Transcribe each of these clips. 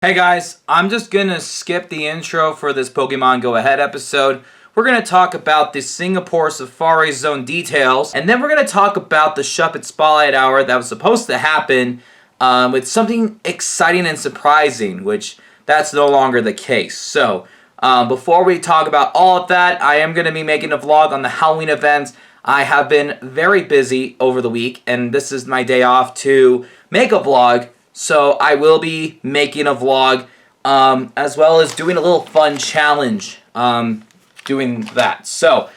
Hey guys, I'm just gonna skip the intro for this Pokemon Go Ahead episode. We're gonna talk about the Singapore Safari Zone details, and then we're gonna talk about the Shuppet Spotlight Hour that was supposed to happen with something exciting and surprising, which that's no longer the case. So, before we talk about all of that, I am gonna be making a vlog on the Halloween event. I have been very busy over the week, and this is my day off to make a vlog. So I will be making a vlog as well as doing a little fun challenge doing that. So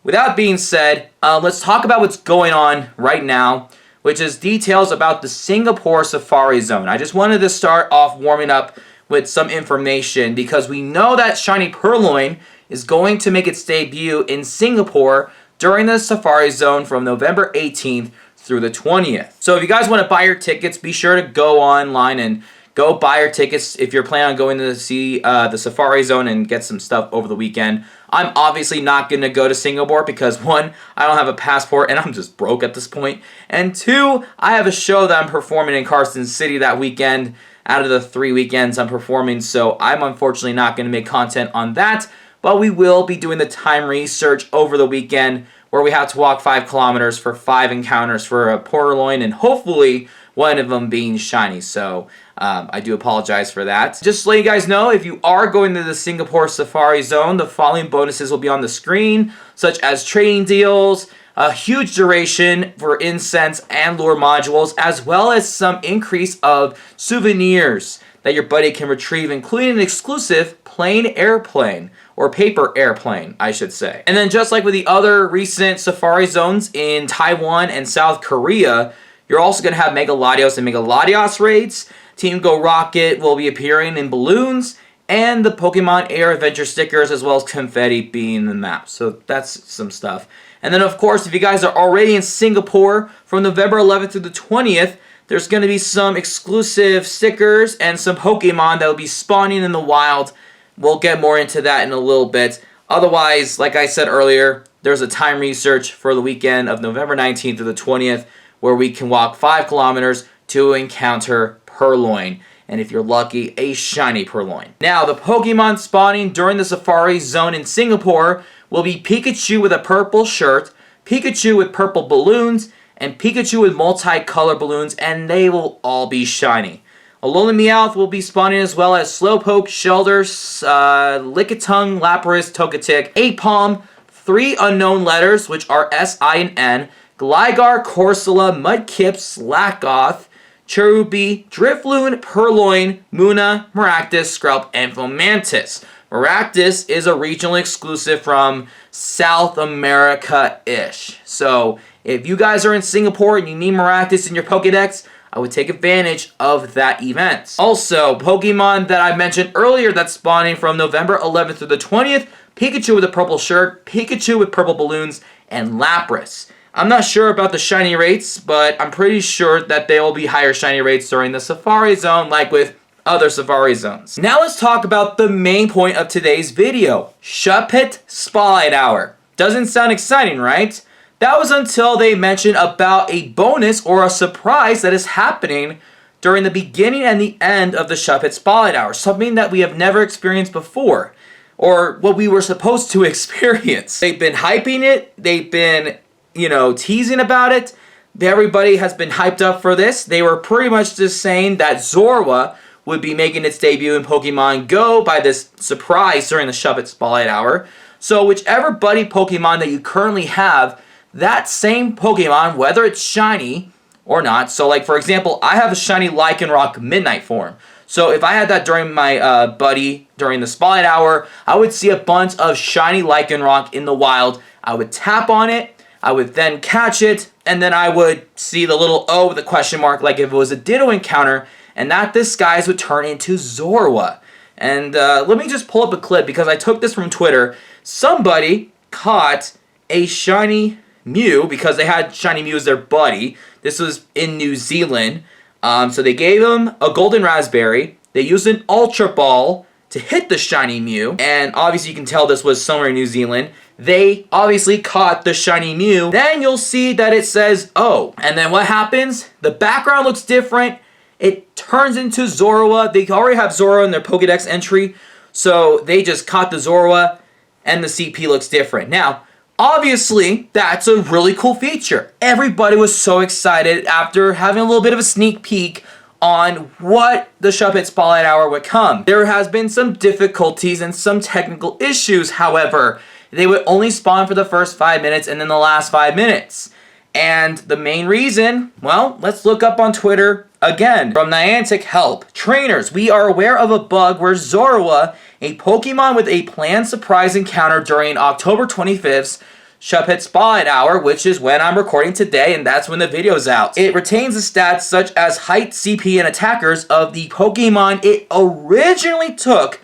with that being said, let's talk about what's going on right now, which is details about the Singapore Safari Zone. I just wanted to start off warming up with some information because we know that Shiny Purloin is going to make its debut in Singapore during the Safari Zone from November 18th through the 20th. So if you guys want to buy your tickets, be sure to go online and go buy your tickets if you're planning on going to see the Safari Zone and get some stuff over the weekend. I'm obviously not going to go to Singapore because one, I don't have a passport and I'm just broke at this point. And two, I have a show that I'm performing in Carson City that weekend out of the 3 weekends I'm performing. So I'm unfortunately not going to make content on that. But we will be doing the time research over the weekend where we have to walk 5 kilometers for 5 encounters for a Purloin and hopefully one of them being shiny. So I do apologize for that. Just to let you guys know, if you are going to the Singapore Safari Zone, the following bonuses will be on the screen, such as trading deals, a huge duration for incense and lure modules, as well as some increase of souvenirs that your buddy can retrieve, including an exclusive plain airplane, or paper airplane, I should say. And then just like with the other recent Safari Zones in Taiwan and South Korea, you're also going to have Mega Latios and Mega Latios raids. Team Go Rocket will be appearing in balloons, and the Pokemon Air Adventure stickers, as well as confetti being in the map. So that's some stuff. And then of course, if you guys are already in Singapore from November 11th through the 20th, there's going to be some exclusive stickers and some Pokemon that will be spawning in the wild. We'll get more into that in a little bit. Otherwise, like I said earlier, there's a time research for the weekend of November 19th through the 20th where we can walk 5 kilometers to encounter Purloin. And if you're lucky, a shiny Purloin. Now, the Pokemon spawning during the Safari Zone in Singapore will be Pikachu with a purple shirt, Pikachu with purple balloons, and Pikachu with multicolor balloons, and they will all be shiny. Alolan Meowth will be spawning as well as Slowpoke, Shelter, Lickitung, Lapras, Togetic, Apom, 3 unknown letters, which are S, I, and N, Gligar, Corsola, Mudkip, Slackoth, Cherubi, Drifloon, Purloin, Munna, Maractus, Skrelp, and Fomantis. Maractus is a regional exclusive from South America-ish. So if you guys are in Singapore and you need Maractus in your Pokedex, I would take advantage of that event. Also, Pokemon that I mentioned earlier that's spawning from November 11th through the 20th, Pikachu with a purple shirt, Pikachu with purple balloons, and Lapras. I'm not sure about the shiny rates, but I'm pretty sure that there will be higher shiny rates during the Safari Zone like with other Safari Zones. Now let's talk about the main point of today's video, Shuppet Spotlight Hour. Doesn't sound exciting, right? That was until they mentioned about a bonus or a surprise that is happening during the beginning and the end of the Shuppet Spotlight Hour. Something that we have never experienced before. Or what we were supposed to experience. They've been hyping it. They've been, teasing about it. Everybody has been hyped up for this. They were pretty much just saying that ZORUA would be making its debut in Pokemon Go by this surprise during the Shuppet Spotlight Hour. So whichever buddy Pokemon that you currently have, that same Pokemon, whether it's shiny or not. So like for example, I have a shiny Lycanroc Midnight form. So if I had that during my buddy during the Spotlight Hour, I would see a bunch of shiny Lycanroc in the wild. I would tap on it, I would then catch it, and then I would see the little O with a question mark like if it was a Ditto encounter, and that disguise would turn into ZORUA. And let me just pull up a clip because I took this from Twitter. Somebody caught a shiny Mew because they had shiny Mew as their buddy. This was in New Zealand. So they gave him a golden raspberry. They used an Ultra Ball to hit the shiny Mew. And obviously you can tell this was somewhere in New Zealand. They obviously caught the shiny Mew. Then you'll see that it says O. And then what happens? The background looks different. it turns into ZORUA. They already have ZORUA in their Pokedex entry, so they just caught the ZORUA, and the CP looks different. Now, obviously, that's a really cool feature. Everybody was so excited after having a little bit of a sneak peek on what the Shuppet Spotlight Hour would come. There has been some difficulties and some technical issues, however. They would only spawn for the first 5 minutes and then the last 5 minutes. And the main reason, well, let's look up on Twitter again. From Niantic Help. Trainers, we are aware of a bug where ZORUA, a Pokemon with a planned surprise encounter during October 25th's Shuppet Spotlight Hour, which is when I'm recording today, and that's when the video's out. It retains the stats such as height, CP, and attackers of the Pokemon it originally took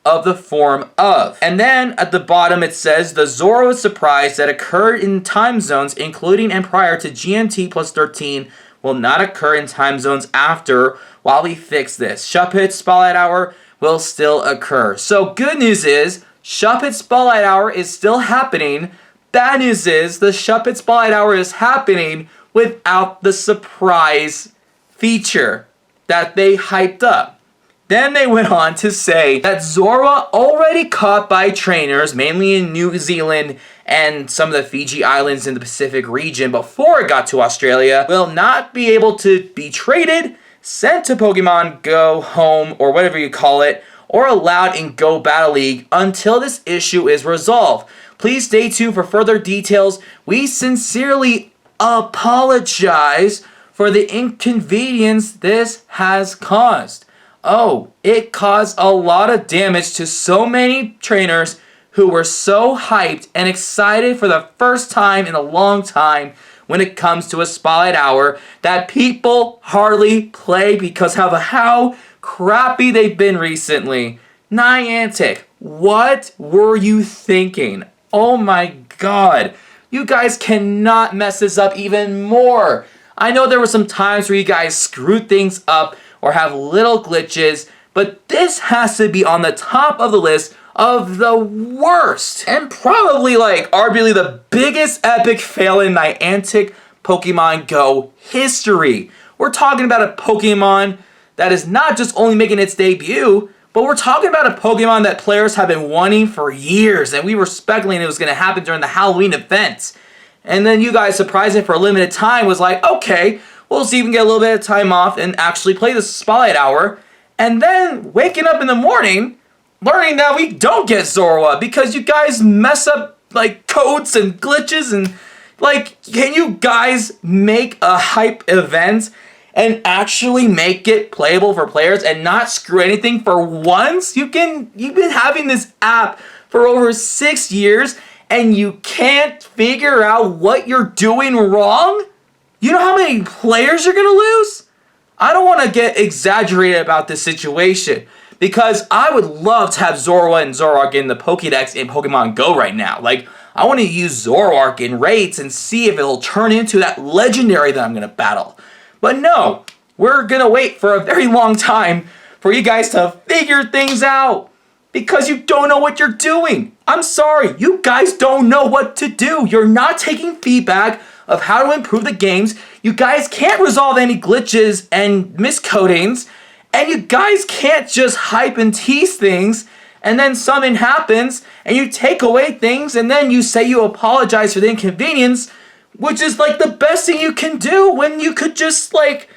of the form of. And then at the bottom it says the ZORUA surprise that occurred in time zones including and prior to GMT plus 13 will not occur in time zones after while we fix this. Shuppet Spotlight Hour will still occur. So good news is Shuppet Spotlight Hour is still happening. Bad news is the Shuppet Spotlight Hour is happening without the surprise feature that they hyped up. Then they went on to say that ZORUA, already caught by trainers, mainly in New Zealand and some of the Fiji Islands in the Pacific region before it got to Australia, will not be able to be traded, sent to Pokemon Go Home, or whatever you call it, or allowed in Go Battle League until this issue is resolved. Please stay tuned for further details. We sincerely apologize for the inconvenience this has caused. Oh, it caused a lot of damage to so many trainers who were so hyped and excited for the first time in a long time when it comes to a Spotlight Hour that people hardly play because of how crappy they've been recently. Niantic, what were you thinking? Oh my god. You guys cannot mess this up even more. I know there were some times where you guys screwed things up or have little glitches, but this has to be on the top of the list of the worst. And probably like arguably the biggest epic fail in Niantic Pokemon Go history. We're talking about a Pokemon that is not just only making its debut, but we're talking about a Pokemon that players have been wanting for years, and we were speculating it was going to happen during the Halloween event. And then you guys, surprising for a limited time, was like, okay, we'll see if we can get a little bit of time off and actually play the Spotlight Hour. And then waking up in the morning, learning that we don't get ZORUA because you guys mess up like codes and glitches and like, can you guys make a hype event and actually make it playable for players and not screw anything for once? You've been having this app for over 6 years and you can't figure out what you're doing wrong? You know how many players you're gonna lose? I don't want to get exaggerated about this situation because I would love to have Zorua and Zoroark in the Pokédex in Pokemon Go right now. Like, I want to use Zoroark in raids and see if it'll turn into that legendary that I'm gonna battle. But no, we're gonna wait for a very long time for you guys to figure things out because you don't know what you're doing. I'm sorry, you guys don't know what to do. You're not taking feedback of how to improve the games. You guys can't resolve any glitches and miscodings, and you guys can't just hype and tease things and then something happens and you take away things and then you say you apologize for the inconvenience, which is like the best thing you can do when you could just like,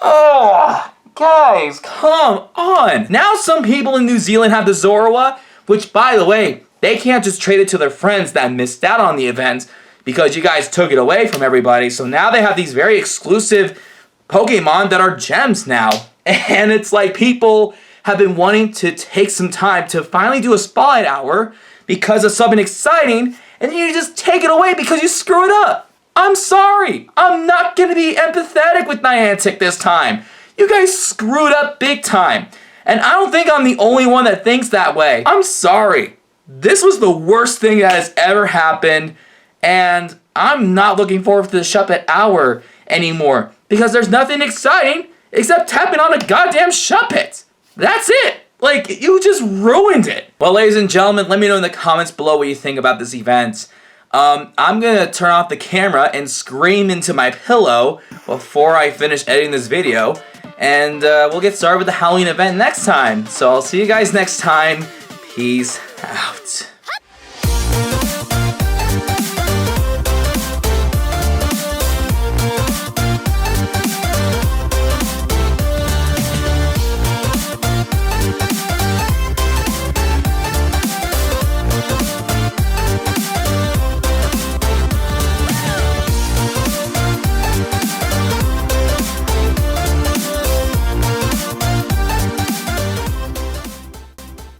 oh, guys, come on. Now some people in New Zealand have the Zorua, which by the way, they can't just trade it to their friends that missed out on the event because you guys took it away from everybody. So now they have these very exclusive Pokemon that are gems now. And it's like people have been wanting to take some time to finally do a Spotlight Hour because of something exciting, and then you just take it away because you screw it up. I'm sorry. I'm not going to be empathetic with Niantic this time. You guys screwed up big time. And I don't think I'm the only one that thinks that way. I'm sorry. This was the worst thing that has ever happened, and I'm not looking forward to the Shuppet Hour anymore because there's nothing exciting except tapping on a goddamn Shuppet. That's it. Like, you just ruined it. Well, ladies and gentlemen, let me know in the comments below what you think about this event. I'm gonna turn off the camera and scream into my pillow before I finish editing this video. And we'll get started with the Halloween event next time. So I'll see you guys next time. Peace out.